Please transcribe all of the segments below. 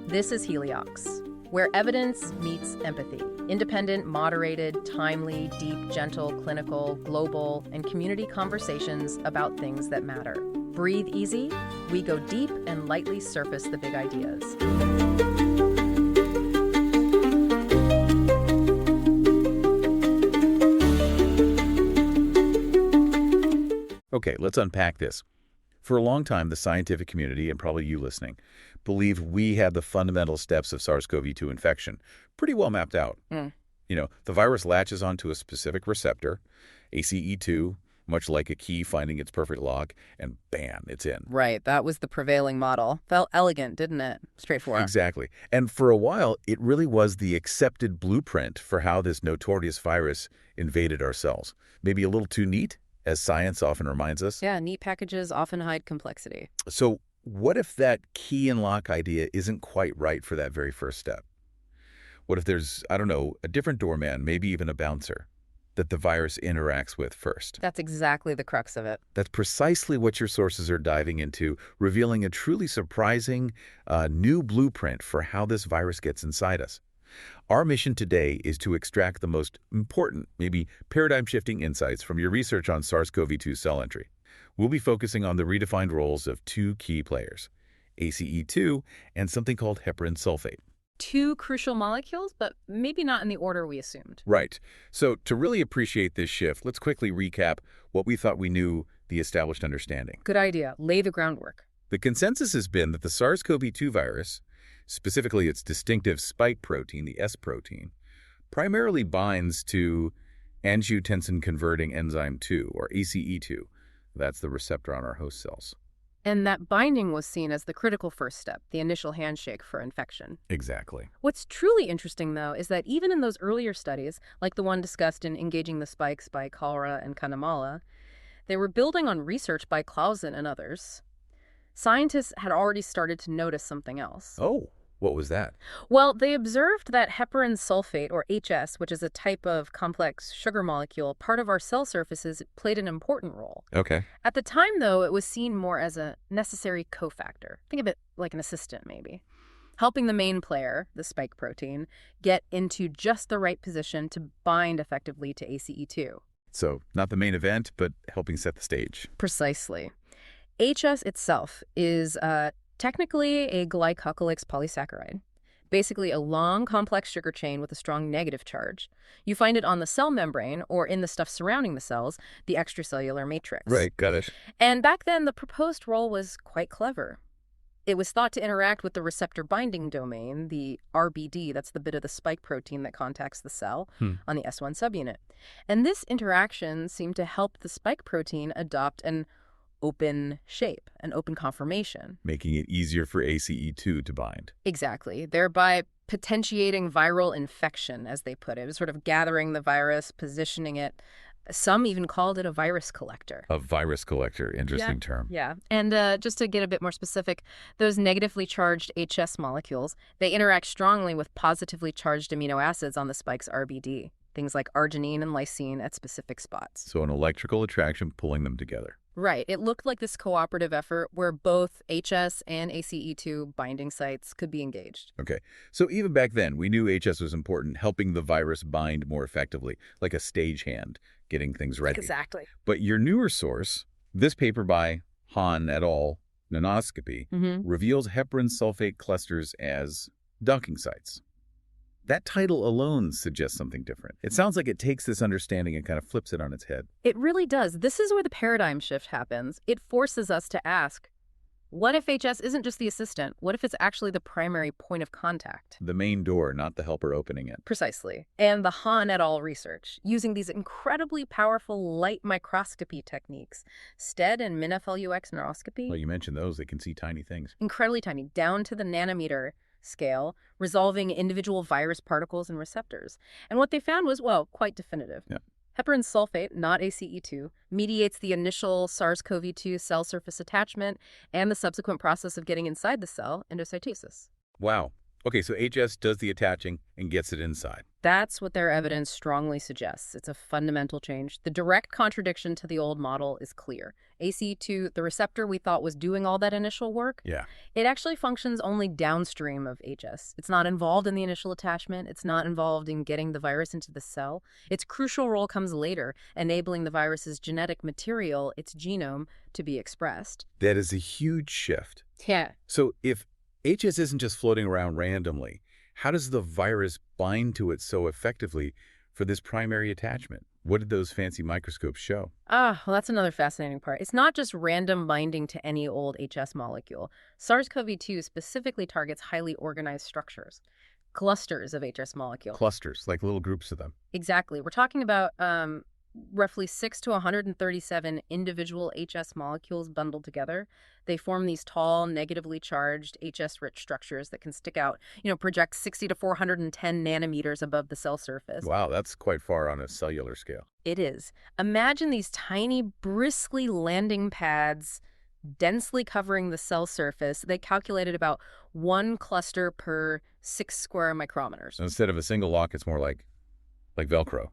This is Heliox, where evidence meets empathy. Independent, moderated, timely, deep, gentle, clinical, global, and community conversations about things that matter. Breathe easy, we go deep and lightly surface the big ideas. Okay, let's unpack this. For a long time, the scientific community, and probably you listening, believed we had the fundamental steps of SARS-CoV-2 infection pretty well mapped out. The virus latches onto a specific receptor, ACE2, much like a key finding its perfect lock, and bam, it's in. Right, that was the prevailing model. Felt elegant, didn't it? Straightforward. Exactly. And for a while, it really was the accepted blueprint for how this notorious virus invaded our cells. Maybe a little too neat, as science often reminds us. Yeah, neat packages often hide complexity. So what if that key and lock idea isn't quite right for that very first step? What if there's, I don't know, a different doorman, maybe even a bouncer, that the virus interacts with first? That's exactly the crux of it. That's precisely what your sources are diving into, revealing a truly surprising new blueprint for how this virus gets inside us. Our mission today is to extract the most important, maybe paradigm-shifting insights from your research on SARS-CoV-2 cell entry. We'll be focusing on the redefined roles of two key players, ACE2 and something called heparin sulfate. Two crucial molecules, but maybe not in the order we assumed. Right. So to really appreciate this shift, let's quickly recap what we thought we knew the established understanding. Good idea. Lay the groundwork. The consensus has been that the SARS-CoV-2 virus, specifically its distinctive spike protein, the S protein, primarily binds to angiotensin-converting enzyme 2, or ACE2. That's the receptor on our host cells. And that binding was seen as the critical first step, the initial handshake for infection. Exactly. What's truly interesting, though, is that even in those earlier studies, like the one discussed in Engaging the Spikes by Kalra and Kanamala, they were building on research by Clausen and others. Scientists had already started to notice something else. Oh, what was that? Well, they observed that heparin sulfate, or HS, which is a type of complex sugar molecule, part of our cell surfaces, played an important role. Okay. At the time, though, it was seen more as a necessary cofactor. Think of it like an assistant, maybe, helping the main player, the spike protein, get into just the right position to bind effectively to ACE2. So not the main event, but helping set the stage. Precisely. HS itself is technically a glycocalyx polysaccharide, basically a long, complex sugar chain with a strong negative charge. You find it on the cell membrane or in the stuff surrounding the cells, the extracellular matrix. Right, got it. And back then, the proposed role was quite clever. It was thought to interact with the receptor binding domain, the RBD, that's the bit of the spike protein that contacts the cell, on the S1 subunit. And this interaction seemed to help the spike protein adopt an open shape, an open conformation. Making it easier for ACE2 to bind. Exactly, thereby potentiating viral infection, as they put it. It was sort of gathering the virus, positioning it. Some even called it a virus collector. A virus collector, interesting term. Yeah, and just to get a bit more specific, those negatively charged HS molecules, they interact strongly with positively charged amino acids on the spike's RBD, things like arginine and lysine at specific spots. So an electrical attraction pulling them together. Right. It looked like this cooperative effort where both HS and ACE2 binding sites could be engaged. Okay. So even back then, we knew HS was important, helping the virus bind more effectively, like a stagehand, getting things ready. Exactly. But your newer source, this paper by Han et al., Nanoscopy, reveals heparin sulfate clusters as docking sites. That title alone suggests something different. It sounds like it takes this understanding and kind of flips it on its head. It really does. This is where the paradigm shift happens. It forces us to ask, what if HS isn't just the assistant? What if it's actually the primary point of contact? The main door, not the helper opening it. Precisely. And the Han et al. Research, using these incredibly powerful light microscopy techniques, STED and MinFLUX neuroscopy. Well, you mentioned those. They can see tiny things. Incredibly tiny, down to the nanometer scale, resolving individual virus particles and receptors. And what they found was, well, quite definitive. Yeah. Heparin sulfate, not ACE2, mediates the initial SARS-CoV-2 cell surface attachment and the subsequent process of getting inside the cell, endocytosis. Wow. Okay, so HS does the attaching and gets it inside. That's what their evidence strongly suggests. It's a fundamental change. The direct contradiction to the old model is clear. ACE2, the receptor we thought was doing all that initial work, Yeah. it actually functions only downstream of HS. It's not involved in the initial attachment. It's not involved in getting the virus into the cell. Its crucial role comes later, enabling the virus's genetic material, its genome, to be expressed. That is a huge shift. Yeah. So if HS isn't just floating around randomly, how does the virus bind to it so effectively for this primary attachment? What did those fancy microscopes show? Well, that's another fascinating part. It's not just random binding to any old HS molecule. SARS-CoV-2 specifically targets highly organized structures, clusters of HS molecule. Clusters, like little groups of them. Exactly. We're talking about roughly 6 to 137 individual HS molecules bundled together. They form these tall, negatively charged HS-rich structures that can stick out, project 60 to 410 nanometers above the cell surface. Wow, that's quite far on a cellular scale. It is. Imagine these tiny, briskly landing pads densely covering the cell surface. They calculated about 1 cluster per 6 square micrometers. So instead of a single lock, it's more like Velcro.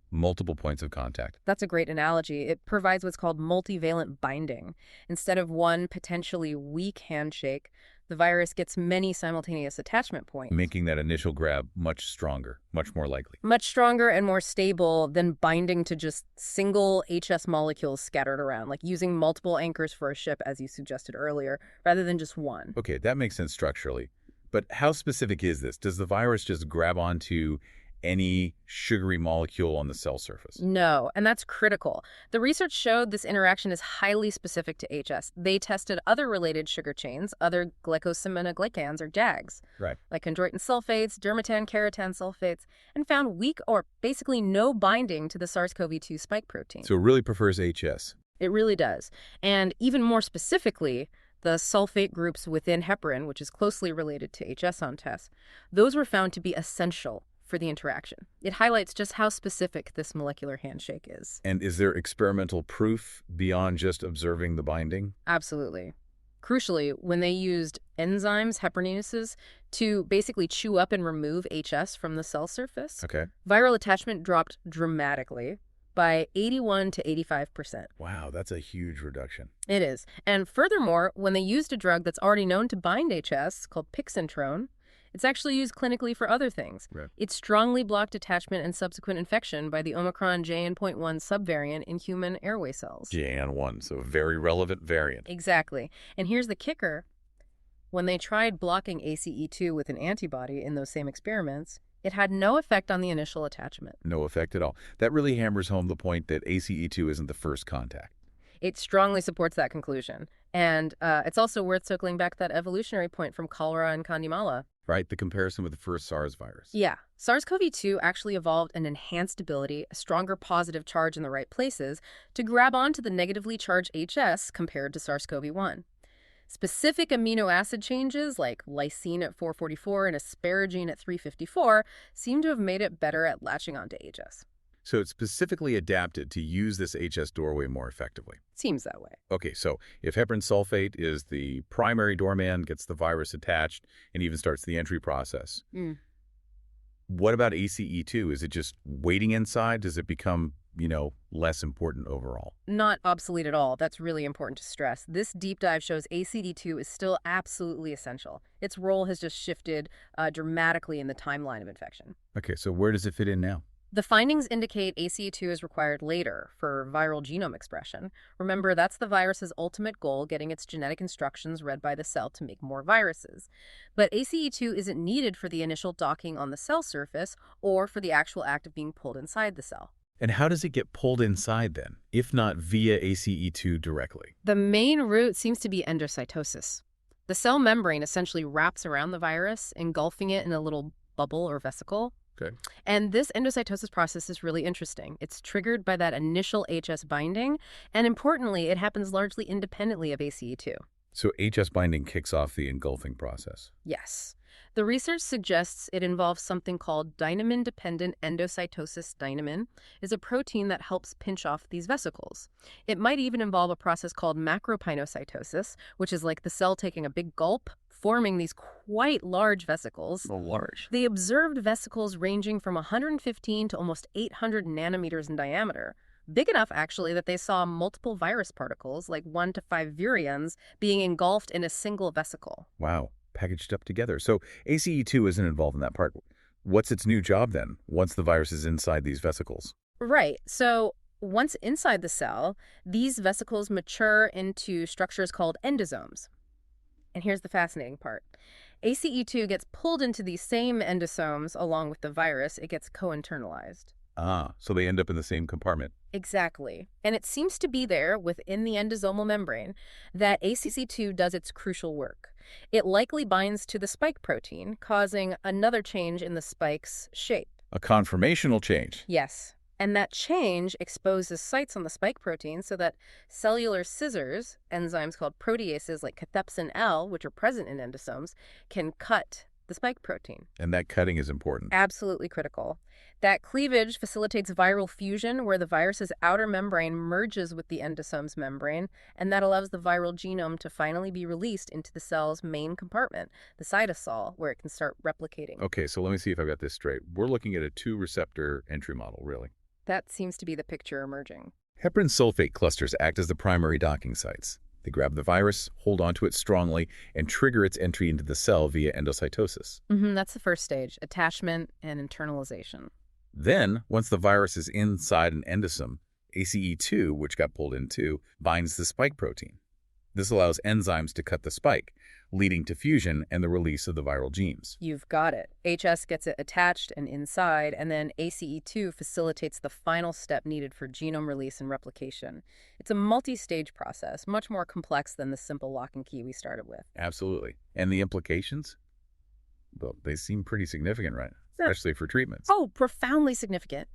Multiple points of contact. That's a great analogy. It provides what's called multivalent binding. Instead of one potentially weak handshake, the virus gets many simultaneous attachment points. Making that initial grab much stronger, much more likely. Much stronger and more stable than binding to just single HS molecules scattered around, like using multiple anchors for a ship, as you suggested earlier, rather than just one. Okay, that makes sense structurally. But how specific is this? Does the virus just grab onto any sugary molecule on the cell surface? No, and that's critical. The research showed this interaction is highly specific to HS. They tested other related sugar chains, other glycosaminoglycans or JAGs, Right. like chondroitin sulfates, dermatan-keratan sulfates, and found weak or basically no binding to the SARS-CoV-2 spike protein. So it really prefers HS. It really does. And even more specifically, the sulfate groups within heparin, which is closely related to HS on tests, those were found to be essential for the interaction. It highlights just how specific this molecular handshake is. And is there experimental proof beyond just observing the binding? Absolutely. Crucially, when they used enzymes, heparinases, to basically chew up and remove HS from the cell surface, Okay. viral attachment dropped dramatically by 81 to 85%. Wow, that's a huge reduction. It is. And furthermore, when they used a drug that's already known to bind HS, called pixantrone, it's actually used clinically for other things. Right. It strongly blocked attachment and subsequent infection by the Omicron JN.1 subvariant in human airway cells. JN1, so a very relevant variant. Exactly. And here's the kicker. When they tried blocking ACE2 with an antibody in those same experiments, it had no effect on the initial attachment. No effect at all. That really hammers home the point that ACE2 isn't the first contact. It strongly supports that conclusion. And it's also worth circling back to that evolutionary point from cholera and Kandimala. Right, the comparison with the first SARS virus. Yeah. SARS-CoV-2 actually evolved an enhanced ability, a stronger positive charge in the right places, to grab onto the negatively charged HS compared to SARS-CoV-1. Specific amino acid changes like lysine at 444 and asparagine at 354 seem to have made it better at latching onto HS. So it's specifically adapted to use this HS doorway more effectively. Seems that way. Okay, so if heparin sulfate is the primary doorman, gets the virus attached, and even starts the entry process, what about ACE2? Is it just waiting inside? Does it become, less important overall? Not obsolete at all. That's really important to stress. This deep dive shows ACD2 is still absolutely essential. Its role has just shifted dramatically in the timeline of infection. Okay, so where does it fit in now? The findings indicate ACE2 is required later for viral genome expression. Remember, that's the virus's ultimate goal, getting its genetic instructions read by the cell to make more viruses. But ACE2 isn't needed for the initial docking on the cell surface or for the actual act of being pulled inside the cell. And how does it get pulled inside then, if not via ACE2 directly? The main route seems to be endocytosis. The cell membrane essentially wraps around the virus, engulfing it in a little bubble or vesicle. Okay. And this endocytosis process is really interesting. It's triggered by that initial HS binding, and importantly, it happens largely independently of ACE2. So HS binding kicks off the engulfing process. Yes. The research suggests it involves something called dynamin-dependent endocytosis. Dynamin is a protein that helps pinch off these vesicles. It might even involve a process called macropinocytosis, which is like the cell taking a big gulp forming these quite large vesicles. Oh, large. They observed vesicles ranging from 115 to almost 800 nanometers in diameter. Big enough, actually, that they saw multiple virus particles, like 1 to 5 virions, being engulfed in a single vesicle. Wow, packaged up together. So ACE2 isn't involved in that part. What's its new job then, once the virus is inside these vesicles? Right. So once inside the cell, these vesicles mature into structures called endosomes. And here's the fascinating part. ACE2 gets pulled into these same endosomes along with the virus. It gets co-internalized. Ah, so they end up in the same compartment. Exactly. And it seems to be there within the endosomal membrane that ACE2 does its crucial work. It likely binds to the spike protein, causing another change in the spike's shape. A conformational change. Yes. And that change exposes sites on the spike protein so that cellular scissors, enzymes called proteases like cathepsin L, which are present in endosomes, can cut the spike protein. And that cutting is important. Absolutely critical. That cleavage facilitates viral fusion, where the virus's outer membrane merges with the endosome's membrane, and that allows the viral genome to finally be released into the cell's main compartment, the cytosol, where it can start replicating. Okay, so let me see if I've got this straight. We're looking at a 2-receptor entry model, really. That seems to be the picture emerging. Heparin sulfate clusters act as the primary docking sites. They grab the virus, hold onto it strongly, and trigger its entry into the cell via endocytosis. That's the first stage, attachment and internalization. Then, once the virus is inside an endosome, ACE2, which got pulled in too, binds the spike protein. This allows enzymes to cut the spike, leading to fusion and the release of the viral genes. You've got it. HS gets it attached and inside, and then ACE2 facilitates the final step needed for genome release and replication. It's a multi-stage process, much more complex than the simple lock and key we started with. Absolutely. And the implications? Well, they seem pretty significant, right? Especially for treatments. Oh, profoundly significant.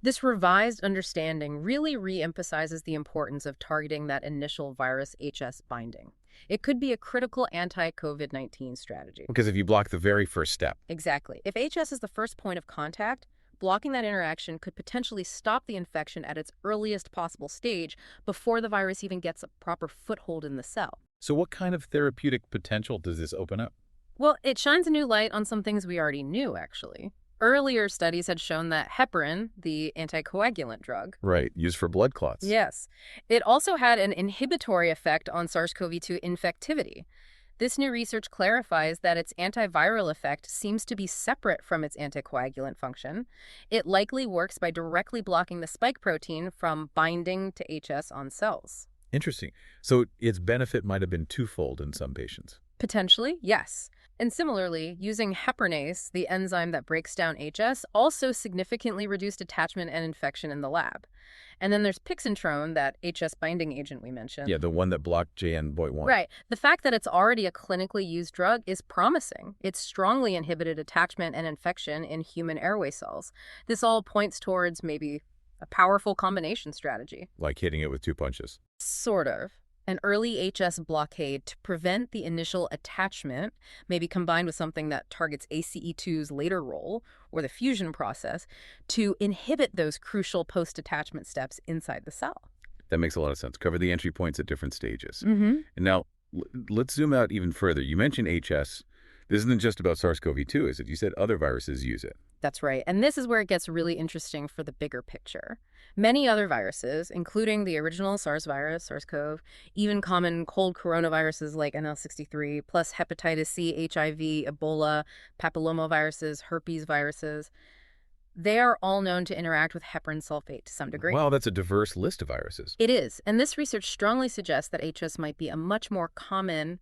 This revised understanding really re-emphasizes the importance of targeting that initial virus HS binding. It could be a critical anti-COVID-19 strategy. Because if you block the very first step. Exactly. If HS is the first point of contact, blocking that interaction could potentially stop the infection at its earliest possible stage before the virus even gets a proper foothold in the cell. So what kind of therapeutic potential does this open up? Well, it shines a new light on some things we already knew, actually. Earlier studies had shown that heparin, the anticoagulant drug, Right, used for blood clots. yes, it also had an inhibitory effect on SARS-CoV-2 infectivity. This new research clarifies that its antiviral effect seems to be separate from its anticoagulant function. It likely works by directly blocking the spike protein from binding to HS on cells. Interesting. So its benefit might have been twofold in some patients. Potentially, yes. And similarly, using heparinase, the enzyme that breaks down HS, also significantly reduced attachment and infection in the lab. And then there's pixantrone, that HS binding agent we mentioned. Yeah, the one that blocked JN.1. Right. The fact that it's already a clinically used drug is promising. It's strongly inhibited attachment and infection in human airway cells. This all points towards maybe a powerful combination strategy. Like hitting it with 2 punches. Sort of. An early HS blockade to prevent the initial attachment, maybe combined with something that targets ACE2's later role, or the fusion process, to inhibit those crucial post-attachment steps inside the cell. That makes a lot of sense. Cover the entry points at different stages. Mm-hmm. And now, let's zoom out even further. You mentioned HS. This isn't just about SARS-CoV-2, is it? You said other viruses use it. That's right. And this is where it gets really interesting for the bigger picture. Many other viruses, including the original SARS virus, SARS-CoV, even common cold coronaviruses like NL63, plus hepatitis C, HIV, Ebola, papillomaviruses, herpes viruses, they are all known to interact with heparin sulfate to some degree. Wow, that's a diverse list of viruses. It is. And this research strongly suggests that HS might be a much more common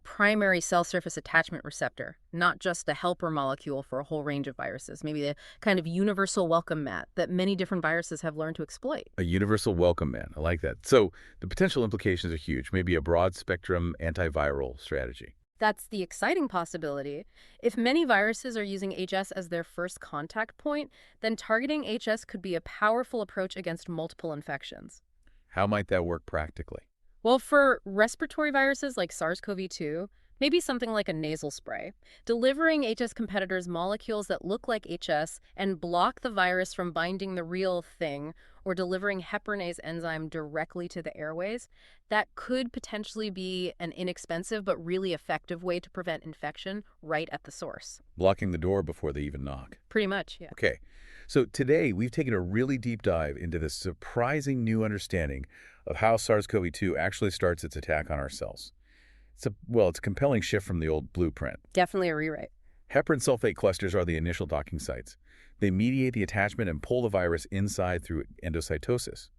primary cell surface attachment receptor, not just a helper molecule for a whole range of viruses, maybe a kind of universal welcome mat that many different viruses have learned to exploit. A universal welcome mat. I like that. So the potential implications are huge. Maybe a broad spectrum antiviral strategy. That's the exciting possibility. If many viruses are using HS as their first contact point, then targeting HS could be a powerful approach against multiple infections. How might that work practically? Well, for respiratory viruses like SARS-CoV-2, maybe something like a nasal spray, delivering HS competitors molecules that look like HS and block the virus from binding the real thing, or delivering heparinase enzyme directly to the airways, that could potentially be an inexpensive but really effective way to prevent infection right at the source. Blocking the door before they even knock. Pretty much, yeah. Okay, so today we've taken a really deep dive into this surprising new understanding of how SARS-CoV-2 actually starts its attack on our cells. It's a compelling shift from the old blueprint. Definitely a rewrite. Heparin sulfate clusters are the initial docking sites. They mediate the attachment and pull the virus inside through endocytosis.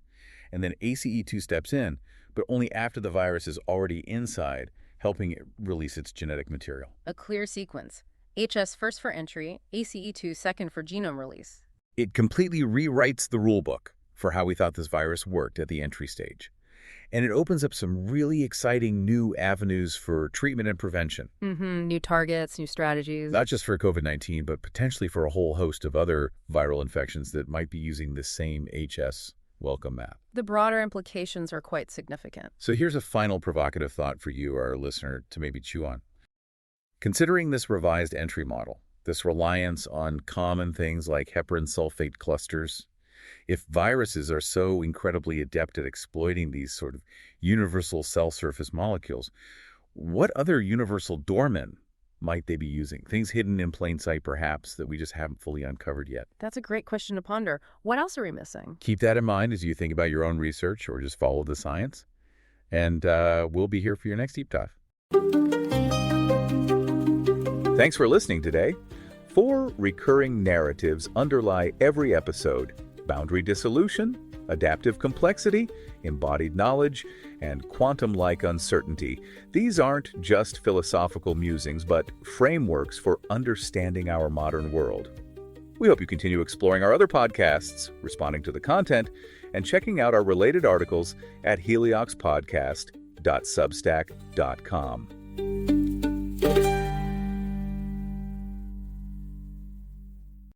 And then ACE2 steps in, but only after the virus is already inside, helping it release its genetic material. A clear sequence. HS first for entry, ACE2 second for genome release. It completely rewrites the rulebook for how we thought this virus worked at the entry stage. And it opens up some really exciting new avenues for treatment and prevention. New targets, new strategies. Not just for COVID-19, but potentially for a whole host of other viral infections that might be using the same HS welcome map. The broader implications are quite significant. So here's a final provocative thought for you, our listener, to maybe chew on. Considering this revised entry model, this reliance on common things like heparin sulfate clusters, if viruses are so incredibly adept at exploiting these sort of universal cell surface molecules, what other universal doormen might they be using? Things hidden in plain sight, perhaps, that we just haven't fully uncovered yet. That's a great question to ponder. What else are we missing? Keep that in mind as you think about your own research or just follow the science. And we'll be here for your next deep dive. Thanks for listening today. 4 recurring narratives underlie every episode: boundary dissolution, adaptive complexity, embodied knowledge, and quantum-like uncertainty. These aren't just philosophical musings, but frameworks for understanding our modern world. We hope you continue exploring our other podcasts, responding to the content, and checking out our related articles at helioxpodcast.substack.com.